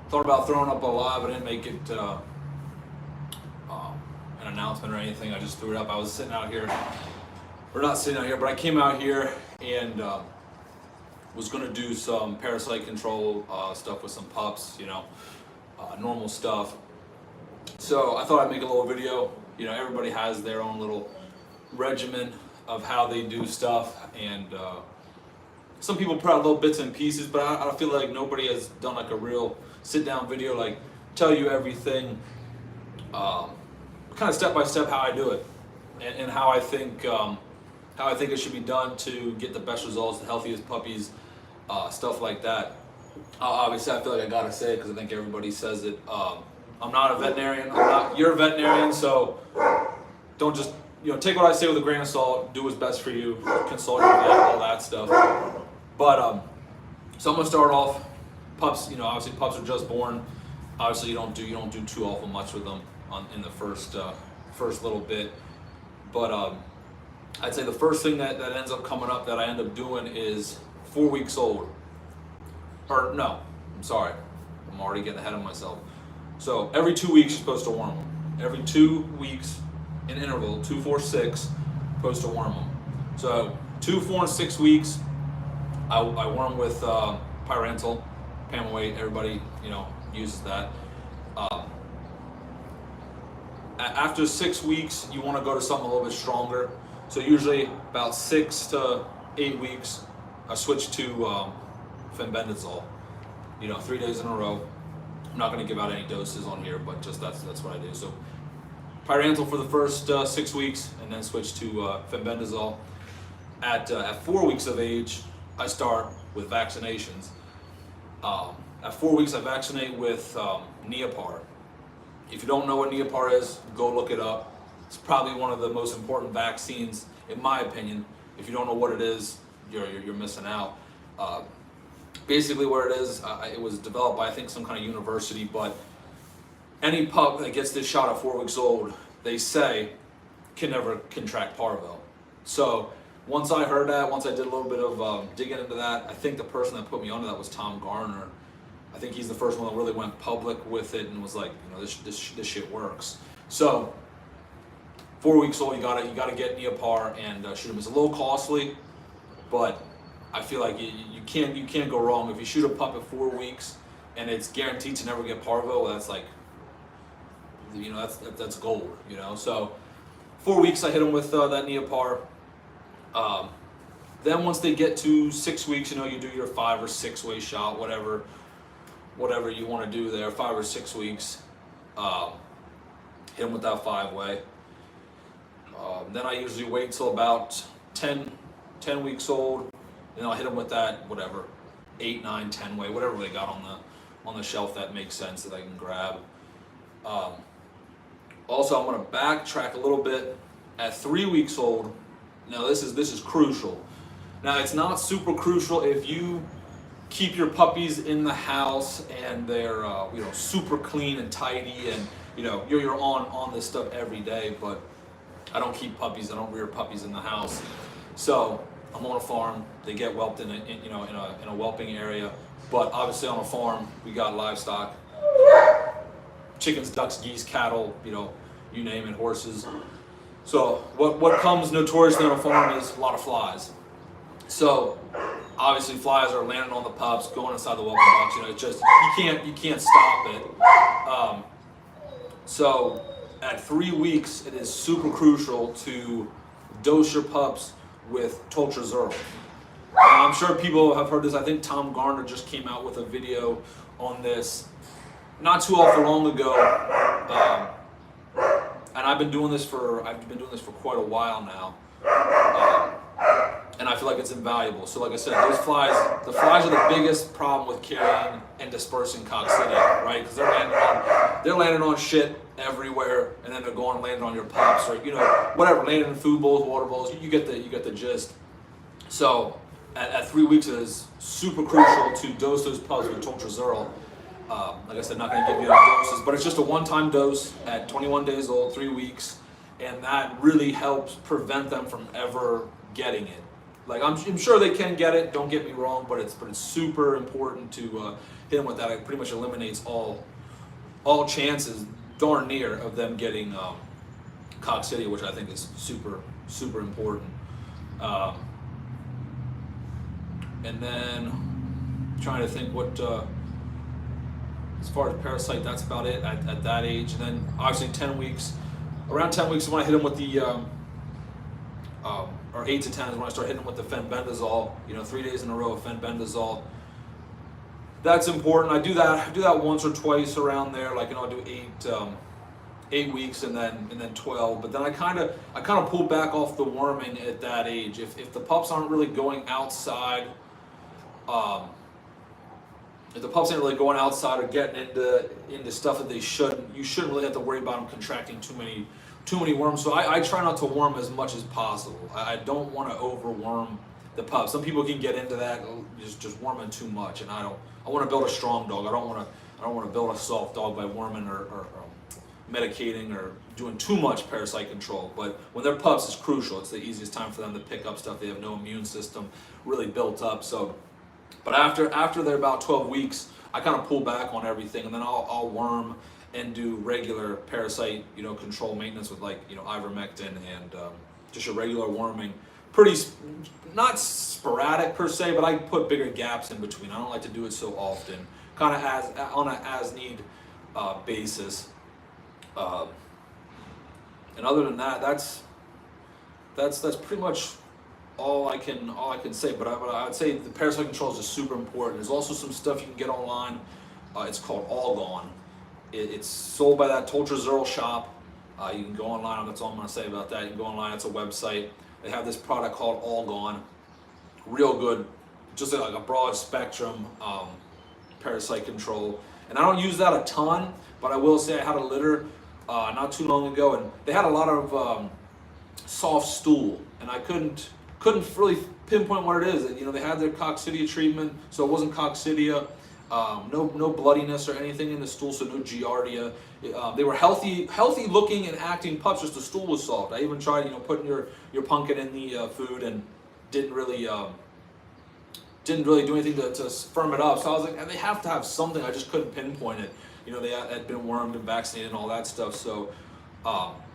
Thought about throwing up a live. I didn't make it an announcement or anything. I just threw it up. I was sitting out here, or not sitting out here, but I came out here and was going to do some parasite control stuff with some pups, you know, normal stuff. So I thought I'd make a little video. You know, everybody has their own little regimen of how they do stuff, and some people put out little bits and pieces, but I feel like nobody has done like a real sit-down video, like tell you everything, kind of step by step how I do it, and how I think it should be done to get the best results, the healthiest puppies, stuff like that. Obviously, I feel like I gotta say it because I think everybody says it. I'm not a veterinarian. You're a veterinarian, so don't just, you know, take what I say with a grain of salt. Do what's best for you. Consult your vet, all that stuff. But so I'm gonna start off. Pups, you know, obviously pups are just born. Obviously, you don't do too awful much with them in the first little bit. But I'd say the first thing that ends up coming up that I end up doing is 4 weeks old. Or no, I'm sorry, I'm already getting ahead of myself. So every 2 weeks you're supposed to worm them. Every 2 weeks in interval, 2, 4, 6, supposed to worm them. So 2, 4, and 6 weeks, I worm with Pyrantel, Pam weight. Everybody, you know, uses that. After 6 weeks, you want to go to something a little bit stronger. So usually about 6 to 8 weeks, I switch to fenbendazole. You know, 3 days in a row. I'm not going to give out any doses on here, but just that's what I do. So Pyrantel for the first 6 weeks, and then switch to fenbendazole. At 4 weeks of age, I start with vaccinations. At 4 weeks, I vaccinate with Neopar. If you don't know what Neopar is, go look it up. It's probably one of the most important vaccines, in my opinion. If you don't know what it is, you're missing out. Basically, where it is, it was developed by, I think, some kind of university, but any pup that gets this shot at 4 weeks old, they say, can never contract parvo. So once I heard that, once I did a little bit of digging into that, I think the person that put me onto that was Tom Garner. I think he's the first one that really went public with it and was like, you know, this shit works. So 4 weeks old, you gotta get Neopar and shoot him. It's a little costly, but I feel like you can't go wrong. If you shoot a pup at 4 weeks and it's guaranteed to never get parvo, that's like, you know, that's gold, you know. So 4 weeks, I hit them with that Neopar. Then once they get to 6 weeks, you know, you do your 5 or 6 way shot, whatever you want to do there. 5 or 6 weeks, hit them with that 5 way. Then I usually wait until about 10 weeks old, and I'll hit them with that, whatever, 8, 9, 10 way, whatever they got on the shelf that makes sense that I can grab. Also, I'm going to backtrack a little bit. At 3 weeks old, now this is crucial. Now it's not super crucial if you keep your puppies in the house and they're you know, super clean and tidy, and you know you're on this stuff every day. But I don't keep puppies. I don't rear puppies in the house. So I'm on a farm. They get whelped in a whelping area. But obviously on a farm, we got livestock: chickens, ducks, geese, cattle. You know, you name it, horses. So what comes notoriously on a farm is a lot of flies. So obviously flies are landing on the pups, going inside the whelping box. You know, it's just you can't stop it. So at 3 weeks, it is super crucial to dose your pups with toltrazuril. I'm sure people have heard this. I think Tom Garner just came out with a video on this not too awful long ago. And I've been doing this for quite a while now, and I feel like it's invaluable. So, like I said, the flies are the biggest problem with carrying and dispersing coccidia, right? Because they're landing on shit everywhere, and then they're going and landing on your pups, or you know, whatever, landing in food bowls, water bowls. You get the gist. So, at 3 weeks, it is super crucial to dose those pups with toltrazuril. Like I said, not going to give you any doses, but it's just a one-time dose at 21 days old, 3 weeks, and that really helps prevent them from ever getting it. Like I'm sure they can get it. Don't get me wrong, but it's super important to hit them with that. It pretty much eliminates all chances, darn near, of them getting coccidia, which I think is super important. And then trying to think what. As far as Parasite, that's about it at that age. And then obviously 10 weeks, around 10 weeks is when I hit him with the, or 8 to 10 is when I start hitting him with the fenbendazole, 3 days in a row of fenbendazole. That's important. I do that once or twice around there, like, I'll do 8 weeks and then 12. But then I kind of pull back off the worming at that age. If the pups aren't really going outside, if the pups ain't really going outside or getting into stuff that they shouldn't, you shouldn't really have to worry about them contracting too many worms. So I try not to worm as much as possible. I don't want to overworm the pups. Some people can get into that, just worming too much, and I want to build a strong dog. I don't want to build a soft dog by worming or medicating or doing too much parasite control. But when they're pups, it's crucial. It's the easiest time for them to pick up stuff. They have no immune system really built up. So. But after they're about 12 weeks, I kind of pull back on everything, and then I'll worm and do regular parasite, control maintenance with like, ivermectin and just your regular worming. Pretty, not sporadic per se, but I put bigger gaps in between. I don't like to do it so often, kind of on an as need basis. And other than that, that's pretty much all I can say, but I'd say the parasite control is just super important. There's also some stuff you can get online. It's called All Gone. It's sold by that Toltrazural shop. You can go online. That's all I'm going to say about that. You can go online. It's a website. They have this product called All Gone. Real good, just like a broad spectrum parasite control. And I don't use that a ton, but I will say I had a litter not too long ago, and they had a lot of soft stool, and I couldn't really pinpoint what it is. They had their coccidia treatment, so it wasn't coccidia. No bloodiness or anything in the stool, so no giardia. They were healthy looking and acting pups. Just the stool was soft. I even tried, putting your pumpkin in the food, and didn't really do anything to firm it up. So I was like, they have to have something. I just couldn't pinpoint it. They had been wormed and vaccinated and all that stuff. So.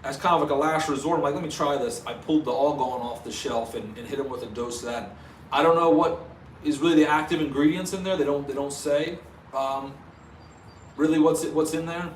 As kind of like a last resort, I'm like, let me try this. I pulled the All Gone off the shelf and hit them with a dose of that. I don't know what is really the active ingredients in there. They don't say really what's in there.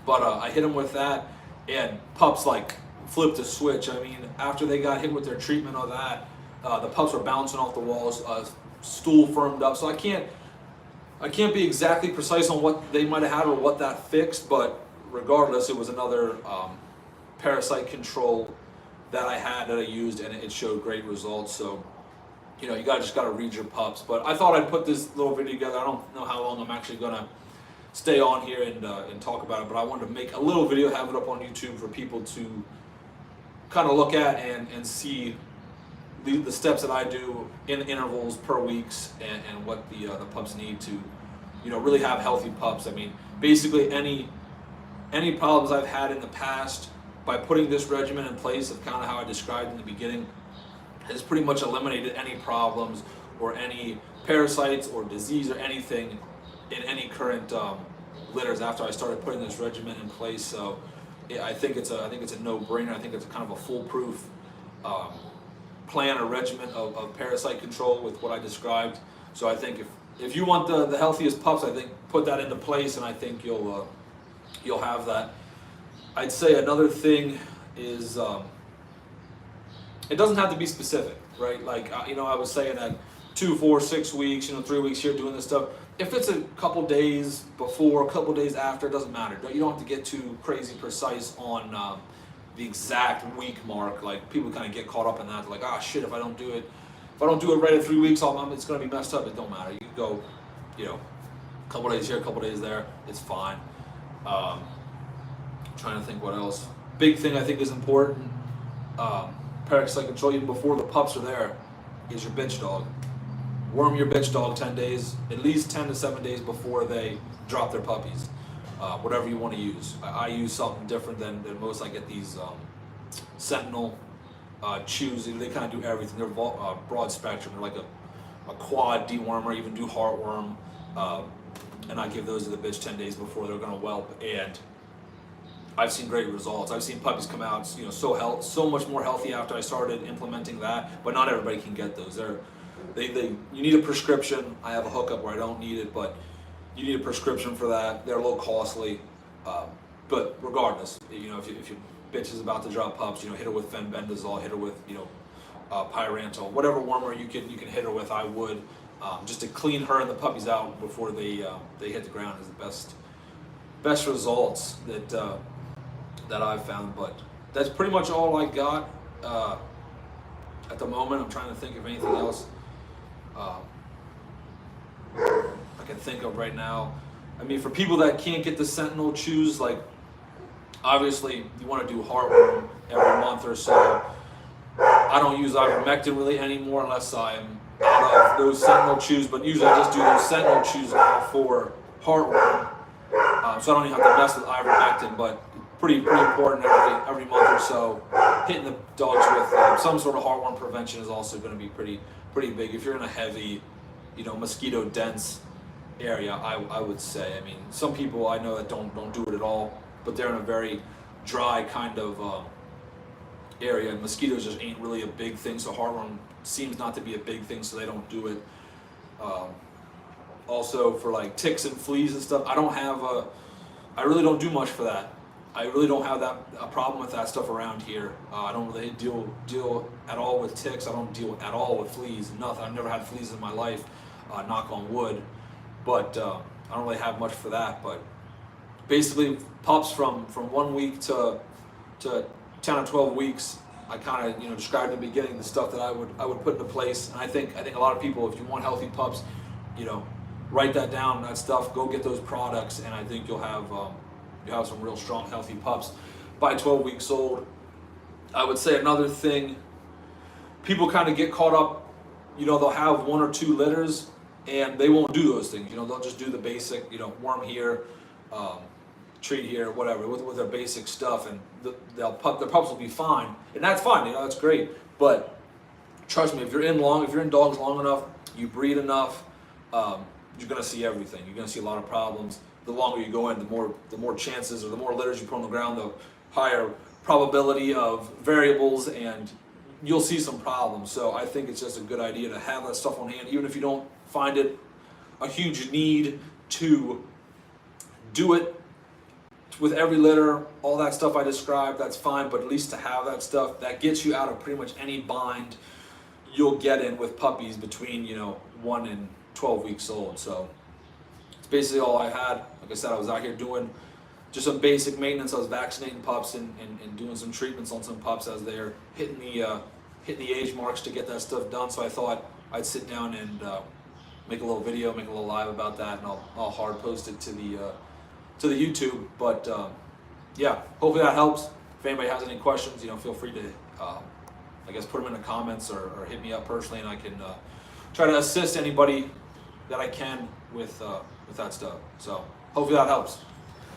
But I hit them with that, and pups like flipped a switch. I mean, after they got hit with their treatment of that, the pups were bouncing off the walls. Stool firmed up. So I can't be exactly precise on what they might have had or what that fixed, but regardless, it was another parasite control that I used, and it showed great results. So, you just gotta read your pups. But I thought I'd put this little video together. I don't know how long I'm actually gonna stay on here and talk about it, but I wanted to make a little video, have it up on YouTube for people to kind of look at and see the steps that I do in intervals per weeks, and what the pups need to, really have healthy pups. I mean, basically any problems I've had in the past, by putting this regimen in place of kind of how I described in the beginning, has pretty much eliminated any problems or any parasites or disease or anything in any current litters after I started putting this regimen in place. So yeah, I think it's a no-brainer. I think it's kind of a foolproof plan or regimen of parasite control with what I described. So I think if you want the healthiest pups, I think put that into place, and I think you'll have that. I'd say another thing is it doesn't have to be specific, right? Like I was saying that 2, 4, 6 weeks, 3 weeks here doing this stuff. If it's a couple days before, a couple days after, it doesn't matter. You don't have to get too crazy precise on the exact week mark. Like people kind of get caught up in that. They're like, shit, if I don't do it right at 3 weeks, it's going to be messed up. It don't matter. You can go, a couple days here, a couple days there. It's fine. Trying to think what else. Big thing I think is important, parasite control even before the pups are there, is your bitch dog. Worm your bitch dog 10 days, at least 10 to 7 days before they drop their puppies. Whatever you want to use. I use something different than most. I get these Sentinel chews. They kind of do everything. They're broad spectrum. They're like a quad dewormer, even do heartworm. And I give those to the bitch 10 days before they're going to whelp. And I've seen great results. I've seen puppies come out, so much more healthy after I started implementing that. But not everybody can get those. You need a prescription. I have a hookup where I don't need it, but you need a prescription for that. They're a little costly. But regardless, if your bitch is about to drop pups, hit her with fenbendazole, hit her with pyrantel, whatever wormer you can hit her with. I would just to clean her and the puppies out before they hit the ground is the best results that I've found. But that's pretty much all I got at the moment. I'm trying to think of anything else I can think of right now. I mean, for people that can't get the Sentinel chews, like obviously you want to do heartworm every month or so. I don't use ivermectin really anymore unless I'm out of those Sentinel chews, but usually I just do those Sentinel chews now for heartworm. So I don't even have to mess with ivermectin, but pretty important every month or so. Hitting the dogs with some sort of heartworm prevention is also going to be pretty big. If you're in a heavy, mosquito dense area, I would say. I mean, some people I know that don't do it at all, but they're in a very dry kind of area, and mosquitoes just ain't really a big thing, so heartworm seems not to be a big thing, so they don't do it. Also for like ticks and fleas and stuff, I really don't do much for that. I really don't have a problem with that stuff around here. I don't really deal at all with ticks. I don't deal at all with fleas. Nothing. I've never had fleas in my life, knock on wood. But I don't really have much for that. But basically, pups from 1 week to 10 or 12 weeks, I kind of described in the beginning the stuff that I would put into place. And I think a lot of people, if you want healthy pups, write that down, that stuff. Go get those products, and I think you'll have some real strong, healthy pups by 12 weeks old. I would say another thing, people kind of get caught up. They'll have 1 or 2 litters, and they won't do those things. They'll just do the basic, worm here, treat here, whatever, with their basic stuff, and their pups will be fine, and that's fine. That's great. But trust me, if you're in dogs long enough, you breed enough, you're gonna see everything. You're gonna see a lot of problems. The longer you go in, the more chances, or the more litters you put on the ground, the higher probability of variables, and you'll see some problems. So I think it's just a good idea to have that stuff on hand, even if you don't find it a huge need to do it with every litter, all that stuff I described, that's fine, but at least to have that stuff, that gets you out of pretty much any bind you'll get in with puppies between 1 and 12 weeks old. So it's basically all I had. Like I said, I was out here doing just some basic maintenance. I was vaccinating pups and doing some treatments on some pups as they're hitting the age marks to get that stuff done. So I thought I'd sit down and make a little video, make a little live about that, and I'll hard post it to the YouTube. But yeah, hopefully that helps. If anybody has any questions, feel free to put them in the comments or hit me up personally, and I can try to assist anybody that I can with that stuff. So hopefully that helps.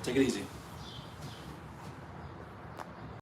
Take it easy.